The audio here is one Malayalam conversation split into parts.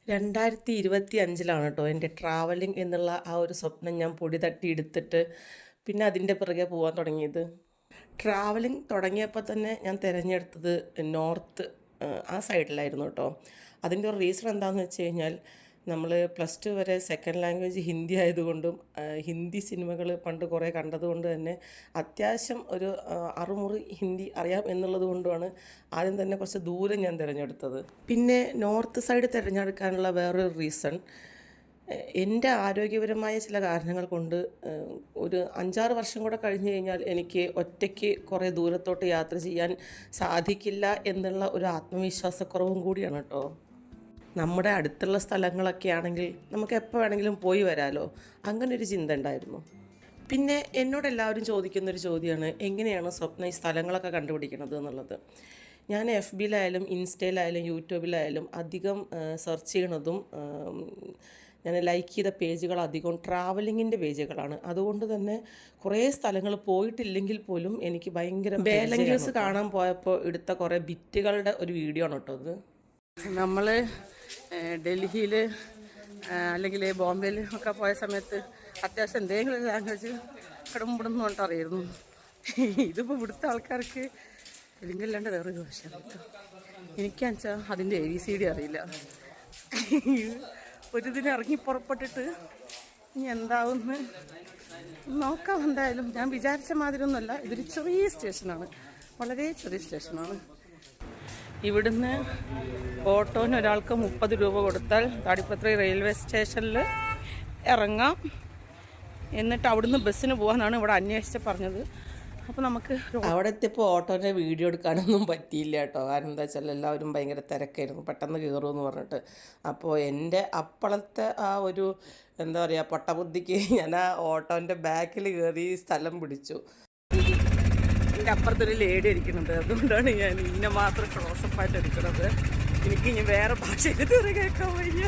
2025 കേട്ടോ എൻ്റെ ട്രാവലിംഗ് എന്നുള്ള ആ ഒരു സ്വപ്നം ഞാൻ പൊടി തട്ടി എടുത്തിട്ട് പിന്നെ അതിൻ്റെ പിറകെ പോകാൻ തുടങ്ങിയത്. ട്രാവലിംഗ് തുടങ്ങിയപ്പോൾ തന്നെ ഞാൻ തിരഞ്ഞെടുത്തത് നോർത്ത് ആ സൈഡിലായിരുന്നു കേട്ടോ. അതിൻ്റെ ഒരു റീസൺ എന്താണെന്ന് വെച്ച് കഴിഞ്ഞാൽ നമ്മൾ +2 വരെ സെക്കൻഡ് ലാംഗ്വേജ് ഹിന്ദി ആയതുകൊണ്ടും ഹിന്ദി സിനിമകൾ പണ്ട് കുറേ കണ്ടതുകൊണ്ട് തന്നെ അത്യാവശ്യം ഒരു അറുമുറി ഹിന്ദി അറിയാം എന്നുള്ളത് കൊണ്ടുമാണ് ആദ്യം തന്നെ കുറച്ച് ദൂരം ഞാൻ തിരഞ്ഞെടുത്തത്. പിന്നെ നോർത്ത് സൈഡ് തിരഞ്ഞെടുക്കാനുള്ള വേറൊരു റീസൺ എൻ്റെ ആരോഗ്യപരമായ ചില കാരണങ്ങൾ കൊണ്ട് ഒരു 5-6 വർഷം കൂടെ കഴിഞ്ഞ് കഴിഞ്ഞാൽ എനിക്ക് ഒറ്റയ്ക്ക് കുറേ ദൂരത്തോട്ട് യാത്ര ചെയ്യാൻ സാധിക്കില്ല എന്നുള്ള ഒരു ആത്മവിശ്വാസക്കുറവും കൂടിയാണ് കേട്ടോ. നമ്മുടെ അടുത്തുള്ള സ്ഥലങ്ങളൊക്കെ ആണെങ്കിൽ നമുക്ക് എപ്പോൾ വേണമെങ്കിലും പോയി വരാമല്ലോ, അങ്ങനെ ഒരു ചിന്ത ഉണ്ടായിരുന്നു. പിന്നെ എന്നോട് എല്ലാവരും ചോദിക്കുന്നൊരു ചോദ്യമാണ്, എങ്ങനെയാണ് സ്വപ്ന ഈ സ്ഥലങ്ങളൊക്കെ കണ്ടുപിടിക്കുന്നത് എന്നുള്ളത്. ഞാൻ FBയിലായാലും ഇൻസ്റ്റയിലായാലും യൂട്യൂബിലായാലും അധികം സെർച്ച് ചെയ്യണതും ഞാൻ ലൈക്ക് ചെയ്ത പേജുകൾ അധികം ട്രാവലിങ്ങിൻ്റെ പേജുകളാണ്. അതുകൊണ്ട് തന്നെ കുറേ സ്ഥലങ്ങൾ പോയിട്ടില്ലെങ്കിൽ പോലും എനിക്ക് ഭയങ്കര ബേലങ്കേഴ്സ് കാണാൻ പോയപ്പോൾ എടുത്ത കുറേ ബിറ്റുകളുടെ ഒരു വീഡിയോ ആണ് കേട്ടോ അത്. നമ്മൾ ഡൽഹിയിൽ അല്ലെങ്കിൽ ബോംബെയിൽ ഒക്കെ പോയ സമയത്ത് അത്യാവശ്യം എന്തെങ്കിലും ലാംഗ്വേജ് കടമ്പിടുന്നു കൊണ്ട് അറിയായിരുന്നു. ഇതിപ്പോൾ ഇവിടുത്തെ ആൾക്കാർക്ക് തെലുങ്കല്ലാണ്ട് വേറൊരു ഭാഷയാണ് കേട്ടോ. എനിക്കാണെന്ന് വെച്ചാൽ അതിൻ്റെ ABCD അറിയില്ല. ഒരു ദിനം ഇറങ്ങി പുറപ്പെട്ടിട്ട് ഇനി എന്താവുമെന്ന് നോക്കാം. എന്തായാലും ഞാൻ വിചാരിച്ച മാതിരി ഒന്നുമല്ല, ഇതൊരു ചെറിയ സ്റ്റേഷനാണ്, വളരെ ചെറിയ സ്റ്റേഷനാണ്. ഇവിടുന്ന് ഓട്ടോന് ഒരാൾക്ക് 30 രൂപ കൊടുത്താൽ താടിപ്പത്രി റെയിൽവേ സ്റ്റേഷനിൽ ഇറങ്ങാം. എന്നിട്ട് അവിടുന്ന് ബസ്സിന് പോകാനാണ് ഇവിടെ അന്വേഷിച്ച് പറഞ്ഞത്. അപ്പോൾ നമുക്ക് അവിടെ എത്തിയപ്പോൾ ഓട്ടോൻ്റെ വീഡിയോ എടുക്കാനൊന്നും പറ്റിയില്ല കേട്ടോ. കാരണം എന്താ വെച്ചാൽ എല്ലാവരും ഭയങ്കര തിരക്കായിരുന്നു, പെട്ടെന്ന് കയറുമെന്ന് പറഞ്ഞിട്ട്. അപ്പോൾ എൻ്റെ അപ്പോഴത്തെ ആ ഒരു എന്താ പറയുക പൊട്ടബുദ്ധിക്ക് ഞാൻ ആ ഓട്ടോൻ്റെ ബാക്കിൽ കയറി സ്ഥലം പിടിച്ചു. എൻ്റെ അപ്പുറത്തൊരു ലേഡി ഇരിക്കുന്നുണ്ട്, അതുകൊണ്ടാണ് ഞാൻ ഇന്നെ മാത്രം ക്ലോസപ്പായിട്ട് എടുക്കുന്നത്. എനിക്ക് ഇനി വേറെ ഭാഷയിൽ കയറി കേൾക്കാൻ വയ്യ.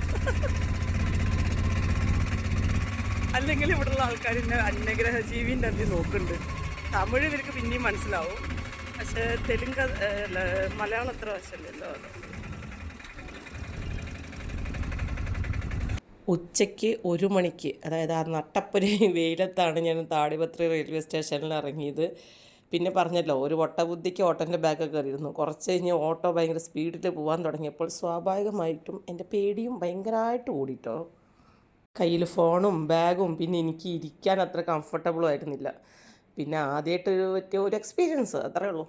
അല്ലെങ്കിൽ ഇവിടെയുള്ള ആൾക്കാർ ഇന്നെ അന്യഗ്രഹ ജീവിൻ്റെ അതി നോക്കുന്നുണ്ട്. തമിഴ് ഇവർക്ക് പിന്നെയും മനസ്സിലാവും, പക്ഷേ തെലുങ്ക് മലയാളം അത്ര വശമല്ലല്ലോ. ഉച്ചയ്ക്ക് 1 മണിക്ക്, അതായത് ആ നട്ടപ്പൊരു വെയിലത്താണ് ഞാൻ താടിപത്രി റെയിൽവേ സ്റ്റേഷനിൽ ഇറങ്ങിയത്. പിന്നെ പറഞ്ഞല്ലോ, ഒരു വട്ടബുദ്ധിക്ക് ഓട്ടോൻ്റെ ബാഗൊക്കെ കയറിയിരുന്നു. കുറച്ച് കഴിഞ്ഞ് ഓട്ടോ ഭയങ്കര സ്പീഡിൽ പോകാൻ തുടങ്ങിയപ്പോൾ സ്വാഭാവികമായിട്ടും എൻ്റെ പേടിയും ഭയങ്കരമായിട്ട് ഓടിട്ടോ. കയ്യിൽ ഫോണും ബാഗും, പിന്നെ എനിക്ക് ഇരിക്കാൻ അത്ര കംഫർട്ടബിളും ആയിരുന്നില്ല. പിന്നെ ആദ്യമായിട്ടൊരു പറ്റിയ ഒരു എക്സ്പീരിയൻസ്, അത്രേ ഉള്ളൂ.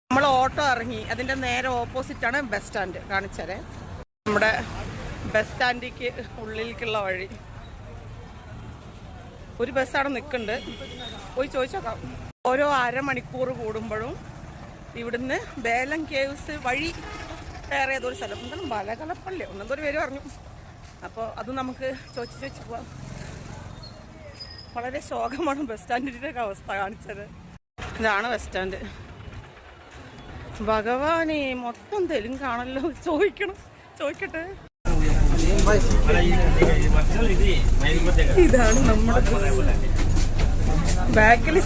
നമ്മൾ ഓട്ടോ ഇറങ്ങി, അതിൻ്റെ നേരെ ഓപ്പോസിറ്റാണ് ബസ് സ്റ്റാൻഡ്. കാണിച്ചാലേ നമ്മുടെ ബസ് സ്റ്റാൻഡിലേക്ക് ഉള്ളിലേക്കുള്ള വഴി. ഒരു ബസ്സാണ് നിൽക്കുന്നുണ്ട്, പോയി ചോദിച്ചോക്കാം. ഓരോ അരമണിക്കൂർ കൂടുമ്പോഴും ഇവിടുന്ന് ബേലം കേവ്സ് വഴി വേറെ ഏതൊരു സ്ഥലം, എന്താണ് ബലകലപ്പള്ളി ഒന്നെന്തോ പേര് പറഞ്ഞു. അപ്പോൾ അത് നമുക്ക് ചോദിച്ച് പോവാം. വളരെ ശോകമാണ് ബസ് സ്റ്റാൻഡിൻ്റെ അവസ്ഥ കാണിച്ചത്. ഇതാണ് ബസ് സ്റ്റാൻഡ്. ഭഗവാനെ, മൊത്തം തെലുങ്കാണല്ലോ. ചോദിക്കട്ടെ. ഇതാണ് നമ്മുടെ ബാക്കിൽ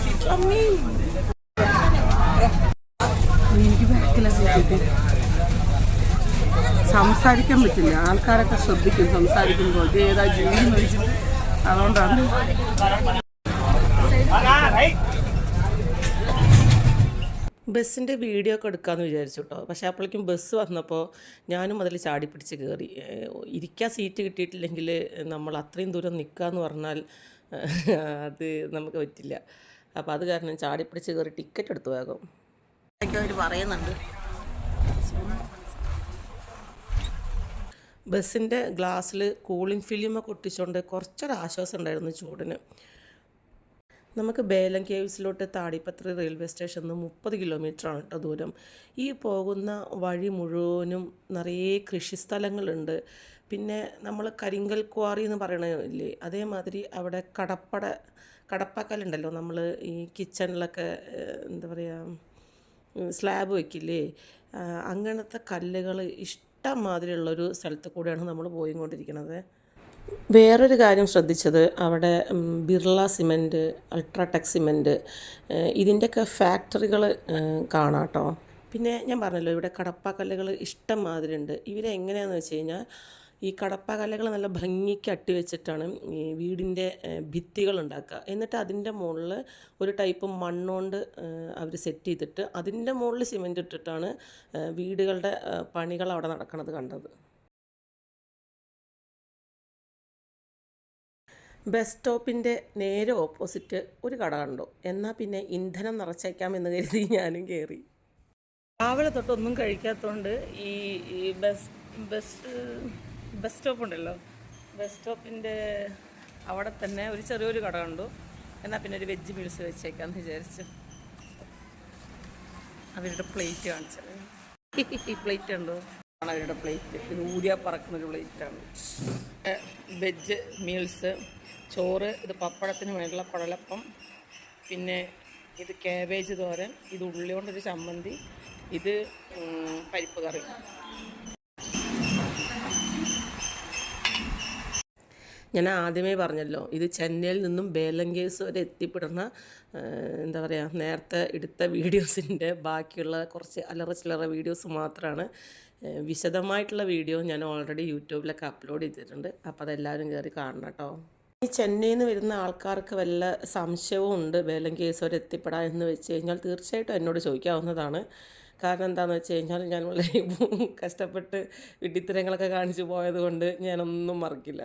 സംസാരിക്കാൻ പറ്റില്ല, ആൾക്കാരൊക്കെ ശ്രദ്ധിക്കും സംസാരിക്കുമ്പോൾ. ഇത് ഏതാ ജീവി മരിച്ചിട്ട്, അതുകൊണ്ടാണ്. ബസ്സിൻ്റെ വീഡിയോ ഒക്കെ എടുക്കാമെന്ന് വിചാരിച്ചു കേട്ടോ. പക്ഷേ അപ്പോഴേക്കും ബസ് വന്നപ്പോൾ ഞാനും അതിൽ ചാടിപ്പിടിച്ച് കയറി. ഇരിക്കാൻ സീറ്റ് കിട്ടിയിട്ടില്ലെങ്കിൽ നമ്മൾ അത്രയും ദൂരം നിൽക്കാമെന്ന് പറഞ്ഞാൽ അത് നമുക്ക് പറ്റില്ല. അപ്പോൾ അത് കാരണം ചാടിപ്പിടിച്ച് കയറി ടിക്കറ്റ് എടുത്തു വേഗം. അവർ പറയുന്നുണ്ട്. ബസ്സിൻ്റെ ഗ്ലാസ്സിൽ കൂളിംഗ് ഫിലിമൊക്കെ ഒട്ടിച്ചുകൊണ്ട് കുറച്ചൊരാശ്വാസം ഉണ്ടായിരുന്നു ചൂടിന്. നമുക്ക് ബേലം കേവ്സിലോട്ട് താടിപ്പത്രി റെയിൽവേ സ്റ്റേഷനിൽ നിന്ന് 30 കിലോമീറ്ററാണ് കേട്ടോ ദൂരം. ഈ പോകുന്ന വഴി മുഴുവനും നിറയെ കൃഷിസ്ഥലങ്ങളുണ്ട്. പിന്നെ നമ്മൾ കരിങ്കൽ ക്വാറി എന്ന് പറയണില്ലേ, അതേമാതിരി അവിടെ കടപ്പക്കലുണ്ടല്ലോ, നമ്മൾ ഈ കിച്ചണിലൊക്കെ എന്താ പറയുക സ്ലാബ് വയ്ക്കില്ലേ, അങ്ങനത്തെ കല്ലുകൾ ഇഷ്ടംമാതിരിയുള്ളൊരു സ്ഥലത്ത് കൂടെയാണ് നമ്മൾ പോയിക്കൊണ്ടിരിക്കുന്നത്. വേറൊരു കാര്യം ശ്രദ്ധിച്ചത്, അവിടെ ബിർള സിമൻറ്റ്, അൾട്രാടെക് സിമൻറ്റ്, ഇതിൻ്റെയൊക്കെ ഫാക്ടറികൾ കാണാം കേട്ടോ. പിന്നെ ഞാൻ പറഞ്ഞല്ലോ ഇവിടെ കടപ്പാക്കല്ലുകൾ ഇഷ്ടം മാതിരി ഉണ്ട്. ഇവരെങ്ങനെയാണെന്ന് വെച്ച് കഴിഞ്ഞാൽ ഈ കടപ്പാക്കല്ലുകൾ നല്ല ഭംഗിക്ക് അട്ടി വെച്ചിട്ടാണ് ഈ വീടിൻ്റെ ഭിത്തികൾ ഉണ്ടാക്കുക. എന്നിട്ട് അതിൻ്റെ മുകളിൽ ഒരു ടൈപ്പ് മണ്ണുകൊണ്ട് അവർ സെറ്റ് ചെയ്തിട്ട് അതിൻ്റെ മുകളിൽ സിമെൻറ്റ് ഇട്ടിട്ടാണ് വീടുകളുടെ പണികൾ അവിടെ നടക്കുന്നത് കണ്ടത്. ബസ് സ്റ്റോപ്പിൻ്റെ നേരെ ഓപ്പോസിറ്റ് ഒരു കട കണ്ടു. എന്നാൽ പിന്നെ ഇന്ധനം നിറച്ചേക്കാമെന്ന് കരുതി ഞാനും കയറി. രാവിലെ തൊട്ടൊന്നും കഴിക്കാത്തതുകൊണ്ട് ഈ ഈ ബസ് ബസ് ബസ് സ്റ്റോപ്പ് ഉണ്ടല്ലോ, ബസ് സ്റ്റോപ്പിൻ്റെ അവിടെ തന്നെ ഒരു ചെറിയൊരു കട കണ്ടു. എന്നാൽ പിന്നെ ഒരു വെജ് മീൽസ് വെച്ചേക്കാമെന്ന് വിചാരിച്ചു. അവരുടെ പ്ലേറ്റ് കാണിച്ചത്, ഈ പ്ലേറ്റ് ഉണ്ടോ ആണ് അവരുടെ പ്ലേറ്റ്. ഇത് ഊരിയാ പറക്കുന്നൊരു പ്ലേറ്റാണ്. വെജ് മീൽസ്, ചോറ്, ഇത് പപ്പടത്തിന് വേണ്ടിയുള്ള കുഴലപ്പം, പിന്നെ ഇത് കാബേജ് തോരൻ, ഇത് ഉള്ളി കൊണ്ടൊരു ചമ്മന്തി, ഇത് പരിപ്പ് കറി. ഞാൻ ആദ്യമേ പറഞ്ഞല്ലോ, ഇത് ചെന്നൈയിൽ നിന്നും ബേലങ്കേഴ്സ് വരെ എത്തിപ്പെടുന്ന എന്താ പറയുക, നേരത്തെ എടുത്ത വീഡിയോസിൻ്റെ ബാക്കിയുള്ള കുറച്ച് അല്ലറ ചില്ലറ വീഡിയോസ് മാത്രമാണ്. വിശദമായിട്ടുള്ള വീഡിയോ ഞാൻ ഓൾറെഡി യൂട്യൂബിലൊക്കെ അപ്ലോഡ് ചെയ്തിട്ടുണ്ട്. അപ്പോൾ അതെല്ലാവരും കയറി കാണണം കേട്ടോ. ഈ ചെന്നൈയിൽ നിന്ന് വരുന്ന ആൾക്കാർക്ക് വല്ല സംശയവും ഉണ്ട് ബേലങ്കേഴ്സ് വരെ എത്തിപ്പെടാൻ എന്ന് വെച്ച് കഴിഞ്ഞാൽ തീർച്ചയായിട്ടും എന്നോട് ചോദിക്കാവുന്നതാണ്. കാരണം എന്താണെന്ന് വെച്ച് കഴിഞ്ഞാൽ ഞാൻ വളരെ കഷ്ടപ്പെട്ട് വിഡ്ഢിത്തരങ്ങളൊക്കെ കാണിച്ചു പോയത് കൊണ്ട് ഞാനൊന്നും മറക്കില്ല.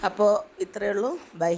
അപ്പോൾ ഇത്രയേ ഉള്ളൂ. ബൈ.